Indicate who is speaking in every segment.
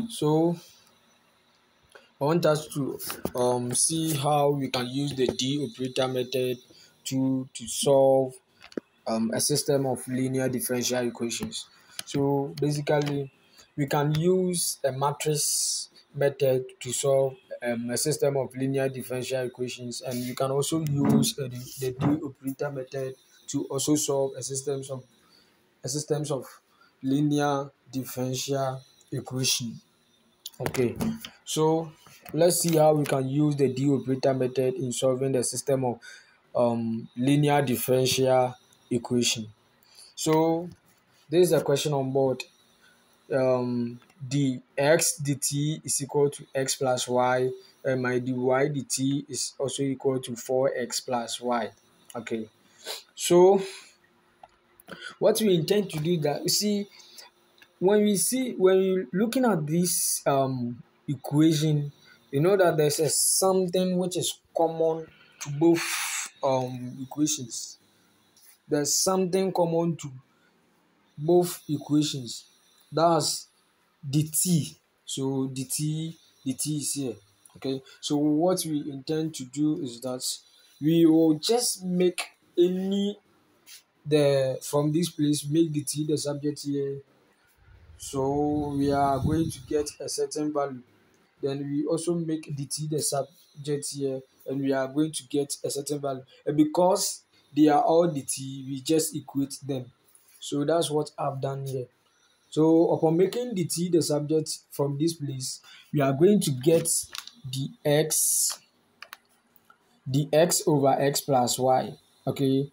Speaker 1: So I want us to see how we can use the D operator method to solve a system of linear differential equations. So basically, we can use a matrix method to solve a system of linear differential equations, and we can also use the D operator method to also solve a systems of linear differential equation. Okay, so let's see how we can use the D operator method in solving the system of linear differential equation. So this is a question on board. The x dt is equal to x plus y, and my dy dt is also equal to 4x plus y. Okay, so what we intend to do that, you see, when we looking at this equation, you know that there's a something which is common to both equations. There's something common to both equations. That's the t. So the t is here. Okay. So what we intend to do is that we will just make any the from this place make the t the subject here. So we are going to get a certain value. Then we also make the t the subject here, and we are going to get a certain value. And because they are all the t, we just equate them. So that's what I've done here. So upon making the t the subject from this place, we are going to get the x over x plus y. Okay,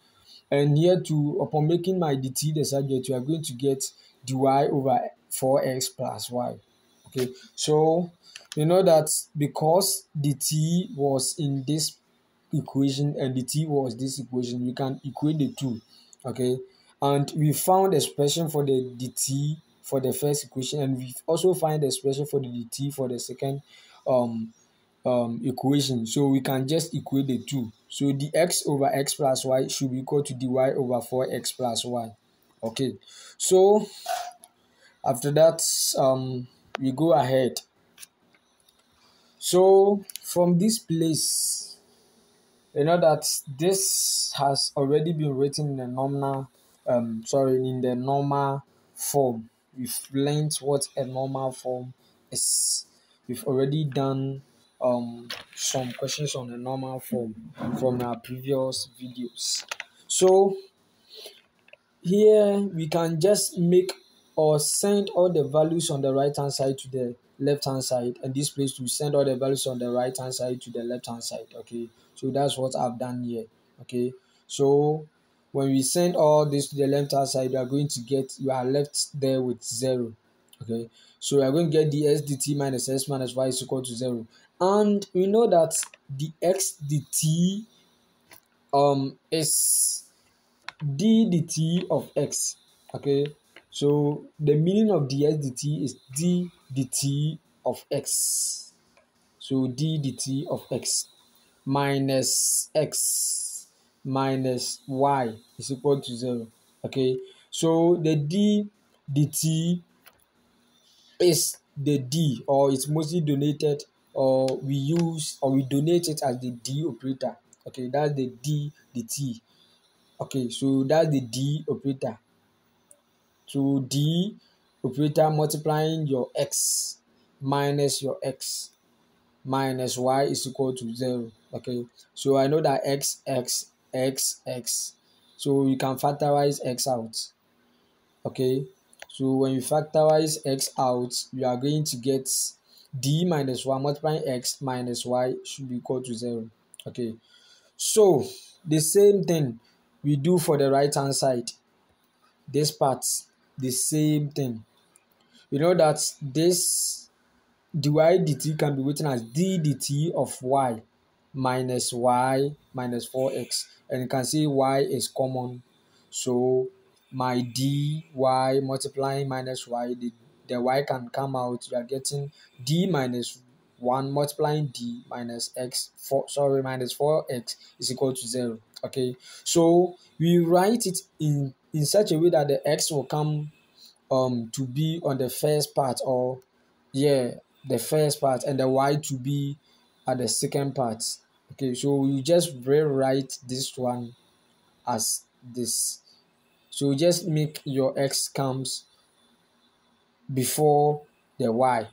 Speaker 1: and here too, upon making my dt the subject, you are going to get dy over 4x plus y. Okay, so you know that because the t was in this equation and the t was this equation, we can equate the two. Okay, and we found expression for the dt for the first equation, and we also find the expression for the dt for the second um equation. So we can just equate the two. So the x over x plus y should be equal to dy over 4x plus y. Okay, so after that, we go ahead. So from this place, you know that this has already been written in the in the normal form. We've learned what a normal form is. We've already done some questions on the normal form from our previous videos. So here we can just make or send all the values on the right hand side to the left hand side, and this place to send all the values on the right hand side to the left hand side. Okay, so that's what I've done here. Okay, so when we send all this to the left hand side, you are left there with 0. Okay, so we are going to get the s dt minus s minus y is equal to 0, and we know that the x dt is d dt of x. Okay, so the meaning of ds dt is d dt of x. So d dt of x minus x minus y is equal to 0. Okay, so the d dt is the d, or it's mostly donated, or we donate it as the d operator. Okay, that's the d dt. Okay, so that's the d operator. So d operator multiplying your x minus your x minus y is equal to 0. Okay, so I know that x. So you can factorize x out. Okay, so when you factorize x out, you are going to get d minus y multiplying x minus y should be equal to 0. Okay, so the same thing we do for the right hand side. This part, the same thing. You know that this dy dt can be written as d dt of y minus 4x, and you can see y is common. So my dy multiplying minus y, the y can come out. You are getting d minus 1 multiplying d minus minus 4x is equal to 0. Okay, so we write it in such a way that the x will come to be on the first part, or yeah, the first part, and the y to be at the second part. Okay, so you just rewrite this one as this. So just make your x comes before the y.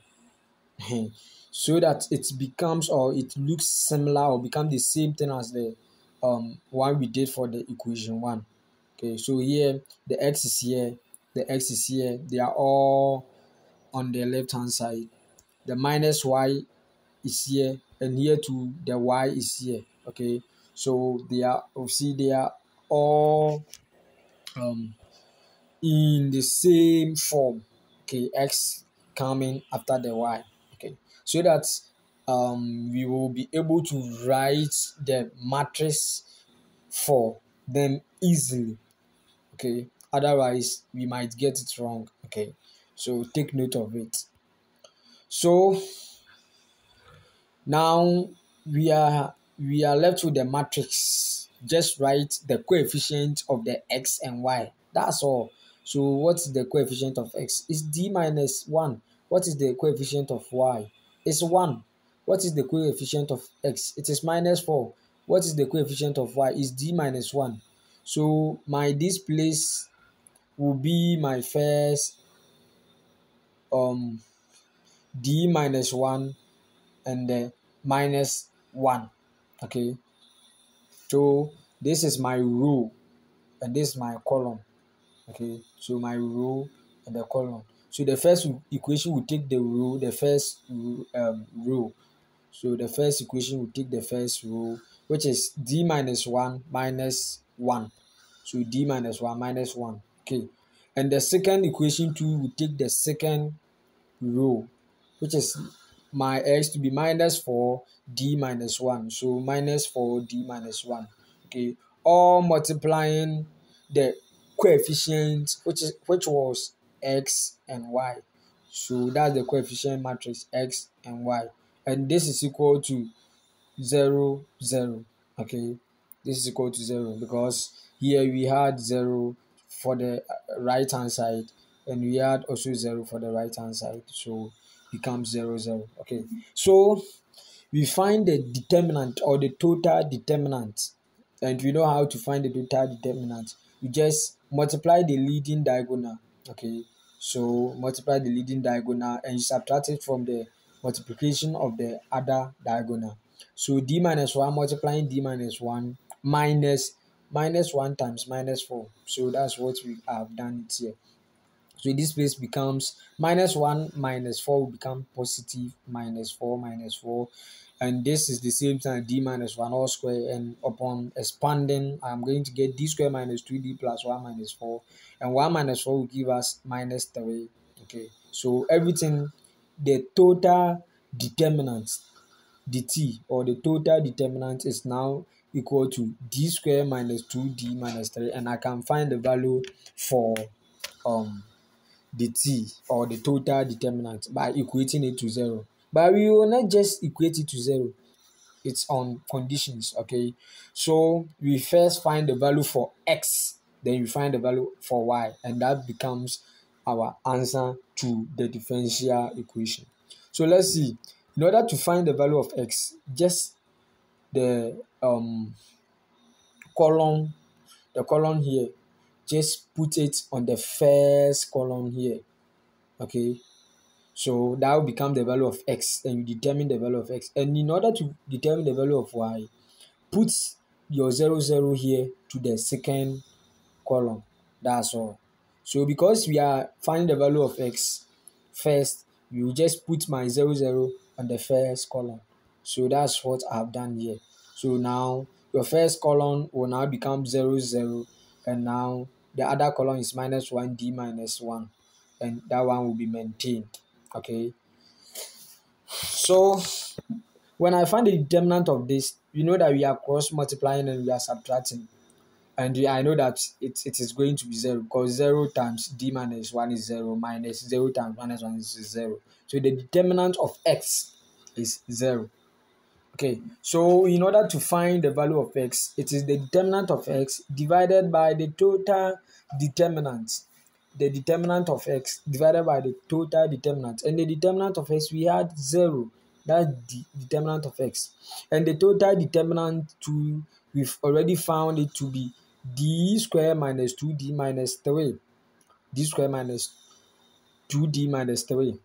Speaker 1: So that it becomes, or it looks similar, or become the same thing as the one we did for the equation one. Okay, so here the x is here, the x is here, they are all on the left hand side. The minus y is here, and here too the y is here. Okay, so they are, see, they are all um in the same form. Okay, x coming after the y. Okay, so that we will be able to write the matrix for them easily. Okay, otherwise we might get it wrong. Okay, so take note of it. So now we are left with the matrix. Just write the coefficient of the x and y. That's all. So what's the coefficient of x? It's d minus 1. What is the coefficient of y? It's 1. What is the coefficient of x? It is minus 4. What is the coefficient of y? Is d minus 1. So my this place will be my first um d minus 1 and the minus 1. Okay, so this is my row and this is my column. Okay, so my row and the column. So the first equation will take the row, the first row. So the first equation will take the first row, which is d minus 1 minus 1. So d minus 1 minus 1. Okay, and the second equation too will take the second row, which is my x to be minus 4 d minus 1. So minus 4 d minus 1. Okay, all multiplying the coefficient, which was x and y. So that's the coefficient matrix x and y, and this is equal to 0 0. Okay, this is equal to 0 because here we had 0 for the right hand side, and we had also 0 for the right hand side, so becomes 0 0. Okay, so we find the determinant or the total determinant, and we know how to find the total determinant. We just multiply the leading diagonal. Okay, so multiply the leading diagonal and you subtract it from the multiplication of the other diagonal. So d minus 1 multiplying d minus 1 minus 1 times minus 4. So that's what we have done it here. So this place becomes minus 1 minus 4 will become positive minus 4 minus 4. And this is the same thing, d minus 1 all square. And upon expanding, I'm going to get d square minus 2d plus 1 minus 4. And 1 minus 4 will give us minus 3. Okay, so everything, the total determinant, dt, or the total determinant, is now equal to d square minus 2d minus 3. And I can find the value for um the t, or the total determinant, by equating it to 0. But we will not just equate it to 0. It's on conditions. Okay, so we first find the value for x, then we find the value for y, and that becomes our answer to the differential equation. So let's see. In order to find the value of x, just the column, the column here, just put it on the first column here. Okay, so that will become the value of x, and you determine the value of x. And in order to determine the value of y, put your 0 0 here to the second column. That's all. So because we are finding the value of x first, you just put my 0 0 on the first column. So that's what I have done here. So now your first column will now become 0 0, and now the other column is minus 1 d minus 1, and that one will be maintained. Okay, so when I find the determinant of this, you know that we are cross multiplying and we are subtracting. And I know that it is going to be 0, because 0 times d minus 1 is 0, minus 0 times minus 1 is 0. So the determinant of x is 0. Okay, so in order to find the value of x, it is the determinant of x divided by the total determinant. the determinant of x divided by the total determinant, and the determinant of x we had 0. That's the determinant of x, and the total determinant to we've already found it to be d square minus 2d minus 3, d square minus 2d minus 3.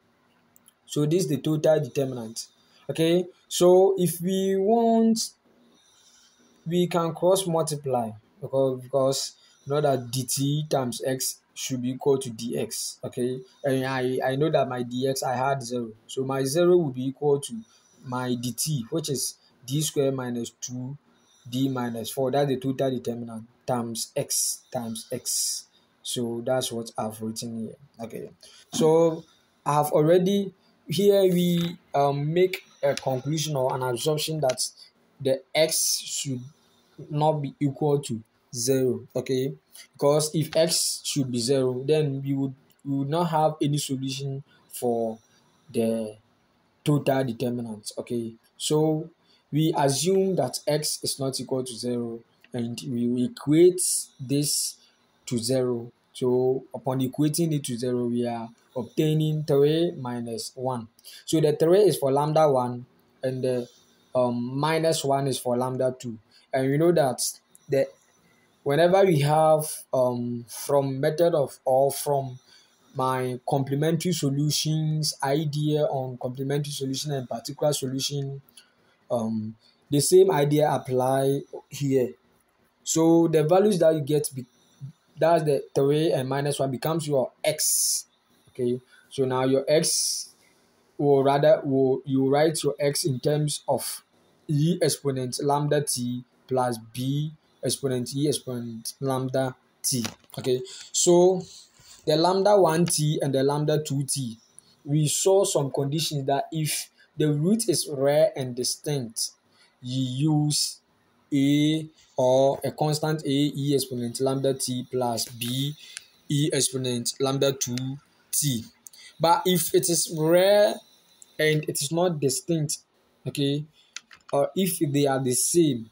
Speaker 1: So this is the total determinant. Okay, so if we want, we can cross multiply, because you know that dt times x should be equal to dx. Okay, and I know that my dx I had 0, so my 0 will be equal to my dt, which is d squared minus 2d minus 4. That's the total determinant times x. So that's what I've written here. Okay, so I have already, here we make a conclusion or an assumption that the x should not be equal to 0. Okay, because if x should be 0, then we would not have any solution for the total determinant. Okay, so we assume that x is not equal to 0, and we equate this to 0. So upon equating it to 0, we are obtaining 3 minus 1. So the 3 is for lambda 1, and the minus 1 is for lambda 2. And we know that the whenever we have from method of, or from my complementary solutions idea on complementary solution and particular solution, the same idea apply here. So the values that you get, that's the 3 and minus 1 becomes your x. Okay, so now your x, or rather you write your x in terms of e exponent lambda t plus b exponent e exponent lambda t. Okay, so the lambda 1t and the lambda 2t, we saw some conditions that if the root is rare and distinct, you use a, or a constant a e exponent lambda t plus b e exponent lambda 2t. But if it is rare and it is not distinct, okay, or if they are the same,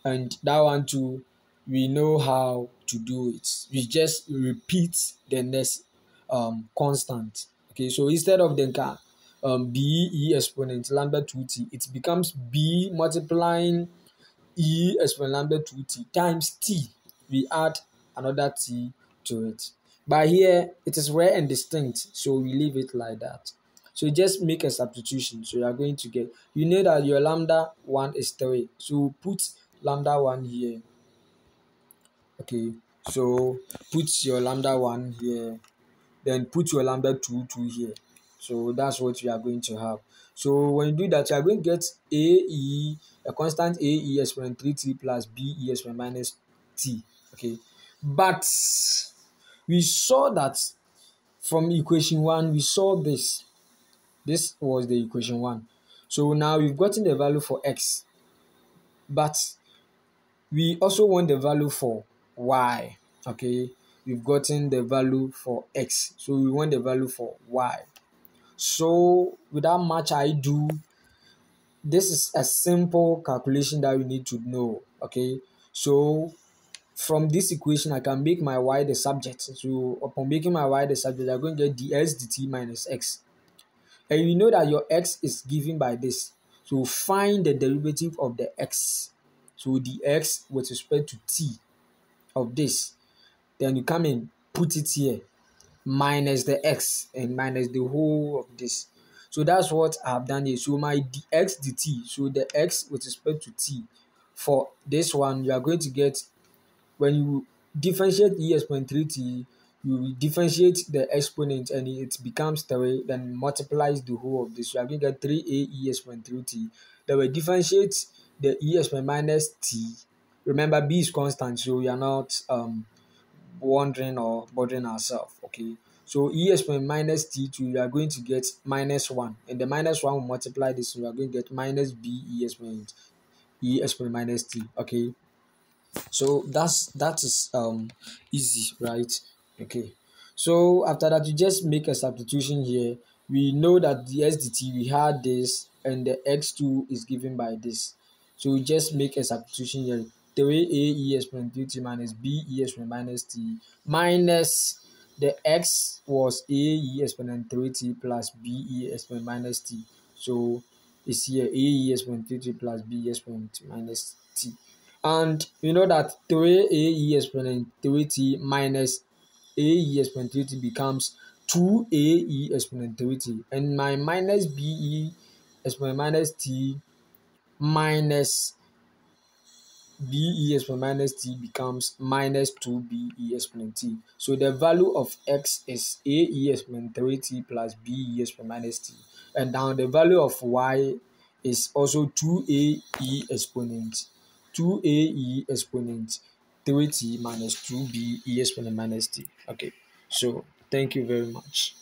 Speaker 1: and that one too, we know how to do it. We just repeat the next constant. Okay, so instead of the b e exponent lambda 2t, it becomes b multiplying e exponent lambda 2t times t. We add another t to it. But here it is rare and distinct, so we leave it like that. So just make a substitution. So you are going to get, you know that your lambda 1 is 3. So put lambda 1 here. Okay, so put your lambda 1 here. Then put your lambda 2 here. So that's what we are going to have. So when you do that, you are going to get a constant ae exponent 3t plus be exponent minus t. Okay, but we saw that from equation 1, we saw this. This was the equation 1. So now we've gotten the value for x, but we also want the value for y. Okay, we've gotten the value for x, so we want the value for y. So without much ado, this is a simple calculation that we need to know. Okay, so from this equation I can make my y the subject. So upon making my y the subject, I'm going to get dx dt minus x, and you know that your x is given by this. So find the derivative of the x. So the x with respect to t of this, then you come and put it here, minus the x and minus the whole of this. So that's what I've done here. So my dx dt, so the x with respect to t, for this one you are going to get, when you differentiate e exponent 3t, you differentiate the exponent and it becomes 3, then multiplies the whole of this. You are going to get 3a e exponent 3t. Then we differentiate the e exponent minus t. Remember, b is constant, so we are not wondering or bothering ourselves. Okay, so e exponent minus t2, you are going to get minus 1, and the minus 1 will multiply this, so you are going to get minus b e exponent minus t. Okay, so that is easy, right? Okay, so after that you just make a substitution here. We know that the sdt, we had this, and the x2 is given by this, so we just make a substitution here. 3a e exponent 3t minus b e exponent minus t minus the x was a e exponent 3t plus b e exponent minus t. So it's here a e exponent 3t plus b e exponent minus t. And you know that 3 a e exponent 3t minus a e exponent 3t becomes 2 a e exponent 3t. And my minus b e exponent minus t minus b e exponent minus t becomes minus 2b e exponent t. So the value of x is a e exponent 3t plus b e exponent minus t. And now the value of y is also 2a e exponent 3t minus 2b e exponent minus t. Okay, so thank you very much.